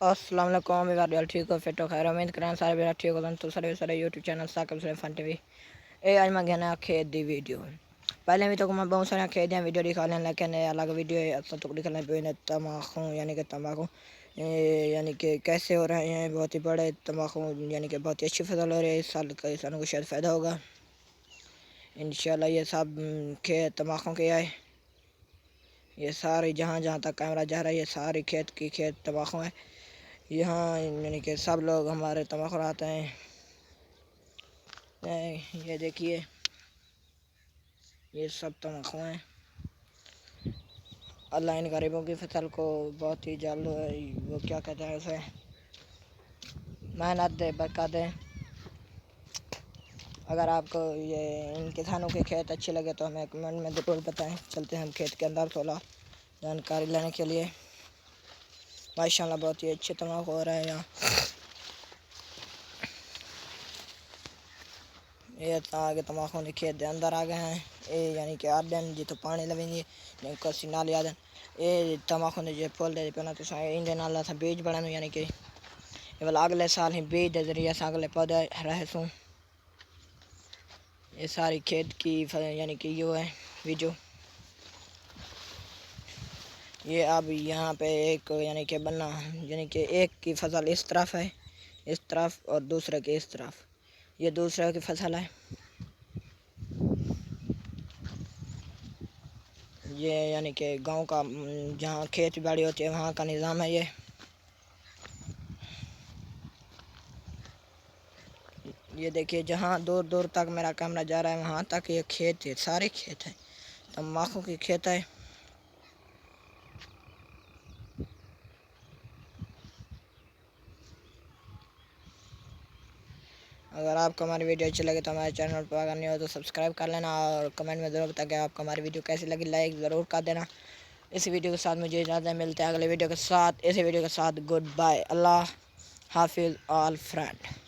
अस्सलाम वालेकुम यार, ठीक हो? फिट हो? खैर उम्मीद करें सारे मेरा ठीक हो। तो सारे YouTube channel Saqib Suleman fun TV ए आज मैं गया खेत दी वीडियो पहले भी तो मैं बहुत सारे खेत दियाँ वीडियो दिखा लें, लेकिन अलग वीडियो अच्छा तो दिखा लें तम्बाकू यानी कि तम्बाकू यानी कि कैसे हो रहे हैं। बहुत ही बड़े तम्बाकू यानी कि बहुत ही अच्छी फसल हो रही है इस साल। किसानों को शायद फ़ायदा होगा इंशाल्लाह। ये सब खेत तम्बाकू के आए, ये सारी जहाँ जहाँ तक कैमरा जा रहा है ये सारी खेत तम्बाकू है। यहाँ यानी कि सब लोग हमारे तम्बाकू आते हैं। ये देखिए ये सब तम्बाकू हैं। अल्लाह इन गरीबों की फसल को बहुत ही जल्द वो क्या कहते हैं उसे मेहनत दे, बरकत दे। अगर आपको ये इन किसानों के खेत अच्छे लगे तो हमें कमेंट में ज़रूर बताएं। चलते हैं हम खेत के अंदर थोड़ा जानकारी लेने के लिए। माशाल्लाह बहुत ही अच्छे तम्बाकू हो रहे हैं यहाँ। ये तो आगे तम्बाकू ने खेत के अंदर आ गए हैं। ये यानी कि आदन जी तो पानी लवेंगे कसी नाल याद ये तम्बाकू ने जो फूल दे पना तो इन नाल बीज बढ़ाने यानी कि वाला अगले साल ही बीज दे जरिए अगले पौधे रहे सूँ। ये सारी खेत की यानी कि यो है वीडियो। ये अब यहाँ पे एक यानी कि बनना यानी कि एक की फसल इस तरफ है, इस तरफ, और दूसरे के इस तरफ। ये दूसरे की फसल है। ये यानी कि गांव का जहाँ खेत बाड़ी होती है वहाँ का निज़ाम है ये देखिए जहाँ दूर दूर तक मेरा कैमरा जा रहा है वहाँ तक ये खेत है, सारे खेत हैं, तम्बाकू की खेत है। अगर आपको हमारी वीडियो अच्छी लगे तो हमारे चैनल पर अगर नहीं हो तो सब्सक्राइब कर लेना और कमेंट में ज़रूर बताएं कि आपको हमारी वीडियो कैसी लगी। लाइक ज़रूर कर देना। इस वीडियो के साथ मुझे इजाज़त मिलते हैं अगले वीडियो के साथ। इसी वीडियो के साथ गुड बाय, अल्लाह हाफिज़ ऑल फ्रेंड।